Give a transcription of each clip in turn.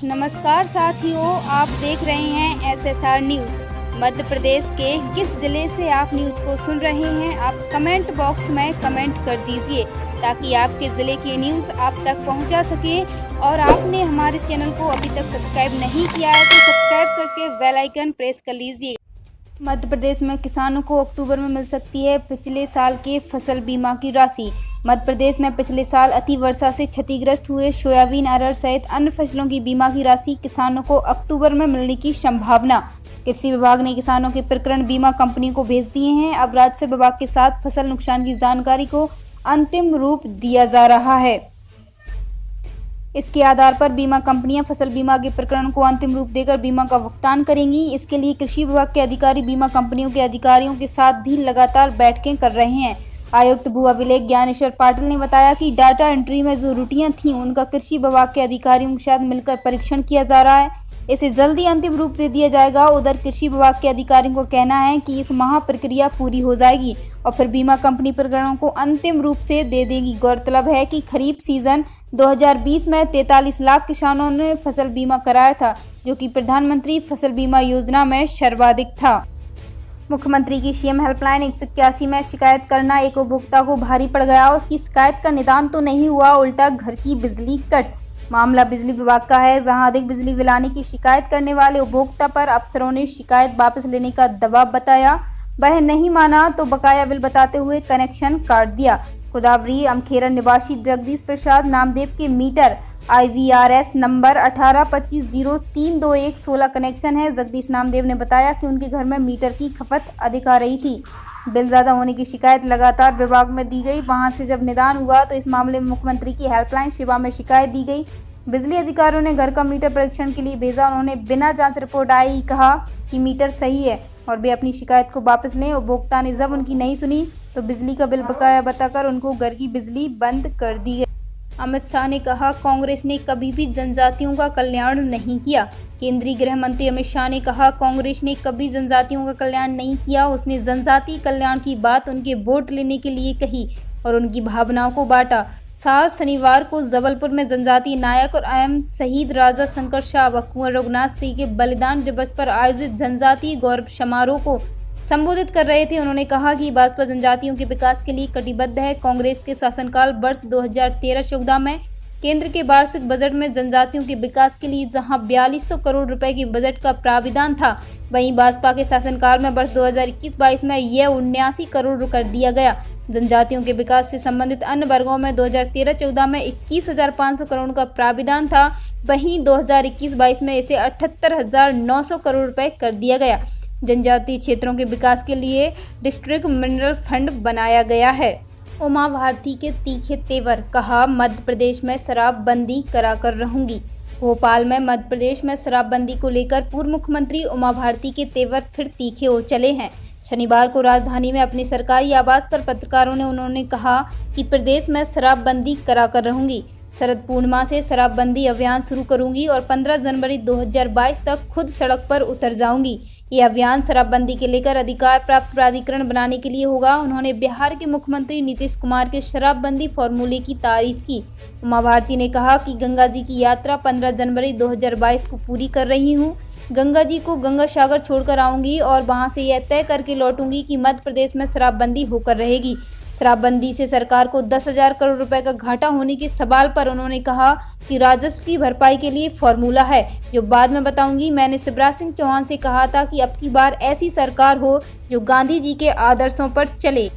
नमस्कार साथियों, आप देख रहे हैं SSR न्यूज़। मध्य प्रदेश के किस जिले से आप न्यूज़ को सुन रहे हैं, आप कमेंट बॉक्स में कमेंट कर दीजिए ताकि आपके ज़िले की न्यूज़ आप तक पहुंचा सके। और आपने हमारे चैनल को अभी तक सब्सक्राइब नहीं किया है तो सब्सक्राइब करके बेल आइकन प्रेस कर लीजिए। मध्य प्रदेश में किसानों को अक्टूबर में मिल सकती है पिछले साल के फसल बीमा की राशि। मध्य प्रदेश में पिछले साल अति वर्षा से क्षतिग्रस्त हुए सोयाबीन, अरहर सहित अन्य फसलों की बीमा की राशि किसानों को अक्टूबर में मिलने की संभावना। कृषि विभाग ने किसानों के प्रकरण बीमा कंपनी को भेज दिए हैं। अब राजस्व विभाग के साथ फसल नुकसान की जानकारी को अंतिम रूप दिया जा रहा है। इसके आधार पर बीमा कंपनियां फसल बीमा के प्रकरण को अंतिम रूप देकर बीमा का भुगतान करेंगी। इसके लिए कृषि विभाग के अधिकारी बीमा कंपनियों के अधिकारियों के साथ भी लगातार बैठकें कर रहे हैं। आयुक्त भू अभिलेख ज्ञानेश्वर पाटिल ने बताया कि डाटा एंट्री में जो त्रुटियां थीं उनका कृषि विभाग के अधिकारियों के साथ मिलकर परीक्षण किया जा रहा है। इसे जल्दी अंतिम रूप दे दिया जाएगा। उधर कृषि विभाग के अधिकारियों को कहना है कि इस माह प्रक्रिया पूरी हो जाएगी और फिर बीमा कंपनी प्रकरणों को अंतिम रूप से दे देगी। गौरतलब है कि खरीफ सीजन 2020 में 43 लाख किसानों ने फसल बीमा कराया था, जो कि प्रधानमंत्री फसल बीमा योजना में सर्वाधिक था। मुख्यमंत्री की सीएम हेल्पलाइन 181 में शिकायत करना एक उपभोक्ता को भारी पड़ गया। उसकी शिकायत का निदान तो नहीं हुआ, उल्टा घर की बिजली कट। मामला बिजली विभाग का है, जहां अधिक बिजली बिल आने की शिकायत करने वाले उपभोक्ता पर अफसरों ने शिकायत वापस लेने का दबाव बताया। वह नहीं माना तो बकाया बिल बताते हुए कनेक्शन काट दिया। गोदावरी अमखेरा निवासी जगदीश प्रसाद नामदेव के मीटर IVRS नंबर 1825032116 कनेक्शन है। जगदीश नामदेव ने बताया कि उनके घर में मीटर की खपत अधिक आ रही थी। बिल ज़्यादा होने की शिकायत लगातार विभाग में दी गई। वहां से जब निदान हुआ तो इस मामले में मुख्यमंत्री की हेल्पलाइन सेवा में शिकायत दी गई। बिजली अधिकारियों ने घर का मीटर परीक्षण के लिए भेजा। उन्होंने बिना जांच रिपोर्ट आए ही कहा कि मीटर सही है और वे अपनी शिकायत को वापस लें। उपभोक्ता ने जब उनकी नहीं सुनी तो बिजली का बिल बकाया बताकर उनको घर की बिजली बंद कर दी गई। अमित शाह ने कहा, कांग्रेस ने कभी भी जनजातियों का कल्याण नहीं किया। केंद्रीय गृह मंत्री अमित शाह ने कहा, कांग्रेस ने कभी जनजातियों का कल्याण नहीं किया। उसने जनजातीय कल्याण की बात उनके वोट लेने के लिए कही और उनकी भावनाओं को बांटा। शाह शनिवार को जबलपुर में जनजातीय नायक और एवं शहीद राजा शंकर शाह व कुंवर रघुनाथ सिंह के बलिदान दिवस पर आयोजित जनजातीय गौरव समारोह को संबोधित कर रहे थे। उन्होंने कहा कि भाजपा जनजातियों के विकास के लिए कटिबद्ध है। कांग्रेस के शासनकाल वर्ष 2013-14 में केंद्र के वार्षिक बजट में जनजातियों के विकास के लिए जहां 4200 करोड़ रुपए की बजट का प्राविधान था, वहीं भाजपा के शासनकाल में वर्ष 2021-22 में यह 79 करोड़ कर दिया गया। जनजातियों के विकास से संबंधित अन्य वर्गों में 2013-14 में 21,500 करोड़ का प्राविधान था, वहीं 2021-22 में इसे 78,900 करोड़ रुपए कर दिया गया। जनजातीय क्षेत्रों के विकास के लिए डिस्ट्रिक्ट मिनरल फंड बनाया गया है। उमा भारती के तीखे तेवर, कहा मध्य प्रदेश में शराबबंदी कराकर रहूंगी। भोपाल में मध्य प्रदेश में शराबबंदी को लेकर पूर्व मुख्यमंत्री उमा भारती के तेवर फिर तीखे हो चले हैं। शनिवार को राजधानी में अपने सरकारी आवास पर पत्रकारों ने उन्होंने कहा कि प्रदेश में शराबबंदी कराकर रहूंगी। शरद पूर्णिमा से शराबबंदी अभियान शुरू करूंगी और 15 जनवरी 2022 तक खुद सड़क पर उतर जाऊंगी। ये अभियान शराबबंदी के लेकर अधिकार प्राप्त प्राधिकरण बनाने के लिए होगा। उन्होंने बिहार के मुख्यमंत्री नीतीश कुमार के शराबबंदी फॉर्मूले की तारीफ की। उमा भारती ने कहा कि गंगा जी की यात्रा 15 जनवरी 2022 को पूरी कर रही हूँ। गंगा जी को गंगा सागर छोड़कर आऊंगी और वहां से यह तय करके लौटूंगी कि मध्य प्रदेश में शराबबंदी होकर रहेगी। शराबबंदी से सरकार को 10,000 करोड़ रुपए का घाटा होने के सवाल पर उन्होंने कहा कि राजस्व की भरपाई के लिए फॉर्मूला है, जो बाद में बताऊंगी। मैंने शिवराज सिंह चौहान से कहा था कि अब की बार ऐसी सरकार हो जो गांधी जी के आदर्शों पर चले।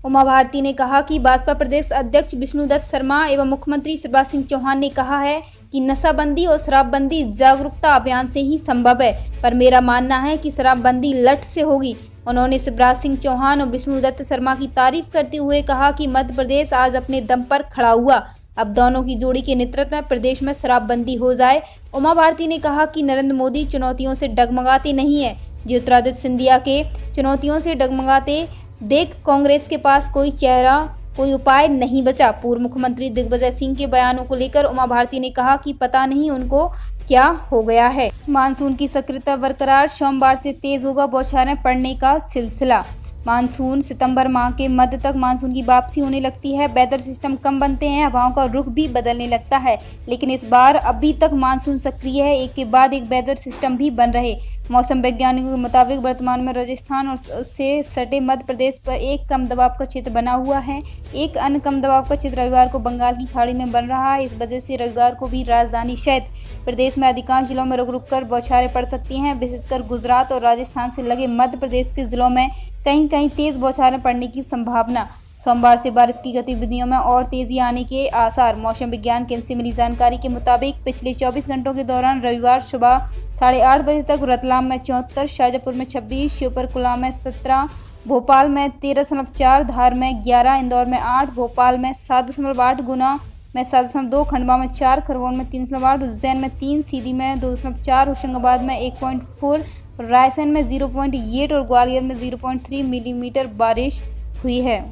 उमा भारती ने कहा कि भाजपा प्रदेश अध्यक्ष विष्णुदत्त शर्मा एवं मुख्यमंत्री शिवराज सिंह चौहान ने कहा है कि नशाबंदी और शराबबंदी जागरूकता अभियान से ही संभव है, पर मेरा मानना है कि शराबबंदी लठ से होगी। उन्होंने शिवराज सिंह चौहान और विष्णुदत्त शर्मा की तारीफ करते हुए कहा कि मध्य प्रदेश आज अपने दम पर खड़ा हुआ। अब दोनों की जोड़ी के नेतृत्व में प्रदेश में शराबबंदी हो जाए। उमा भारती ने कहा कि नरेंद्र मोदी चुनौतियों से डगमगाते नहीं है। ज्योतिरादित्य सिंधिया के चुनौतियों से डगमगाते देख कांग्रेस के पास कोई चेहरा, कोई उपाय नहीं बचा। पूर्व मुख्यमंत्री दिग्विजय सिंह के बयानों को लेकर उमा भारती ने कहा कि पता नहीं उनको क्या हो गया है। मानसून की सक्रियता बरकरार, सोमवार से तेज होगा बौछारें पड़ने का सिलसिला। मानसून सितंबर माह के मध्य तक मानसून की वापसी होने लगती है। वेदर सिस्टम कम बनते हैं, हवाओं का रुख भी बदलने लगता है, लेकिन इस बार अभी तक मानसून सक्रिय है। एक के बाद एक वेदर सिस्टम भी बन रहे। मौसम वैज्ञानिकों के मुताबिक वर्तमान में राजस्थान और उससे सटे मध्य प्रदेश पर एक कम दबाव का क्षेत्र बना हुआ है। एक अन्य कम दबाव का क्षेत्र रविवार को बंगाल की खाड़ी में बन रहा है। इस वजह से रविवार को भी राजधानी सहित प्रदेश में अधिकांश जिलों में रुक रुक कर बौछारें पड़ सकती हैं। विशेषकर गुजरात और राजस्थान से लगे मध्य प्रदेश के जिलों में कहीं कहीं तेज बौछारें पड़ने की संभावना। सोमवार से बारिश की गतिविधियों में और तेजी आने के आसार। मौसम विज्ञान केंद्र से मिली जानकारी के मुताबिक पिछले 24 घंटों के दौरान रविवार सुबह 8:30 बजे तक रतलाम में 74, शाजापुर में 26, श्योपुर में 17, भोपाल में 13.4, धार में 11, इंदौर में 8, भोपाल में 7.8, गुना में 7.2, खंडवा में 4, खरगोन में 3.8, उज्जैन में 3, सीधी में 2.4, होशंगाबाद में 1.4, रायसेन में 0.8 और ग्वालियर में 0.3 मिलीमीटर बारिश हुई है।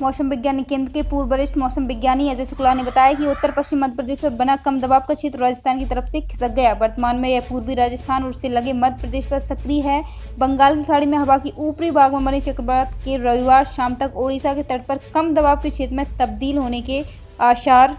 मौसम विज्ञान केंद्र के पूर्व वरिष्ठ मौसम विज्ञानी अजय शुक्ला ने बताया कि उत्तर पश्चिम मध्य प्रदेश में बना कम दबाव का क्षेत्र राजस्थान की तरफ से खिसक गया। वर्तमान में यह पूर्वी राजस्थान और उससे लगे मध्य प्रदेश पर सक्रिय है। बंगाल की खाड़ी में हवा की ऊपरी भाग में बने चक्रवात के रविवार शाम तक ओडिशा के तट पर कम दबाव के क्षेत्र में तब्दील होने के आसार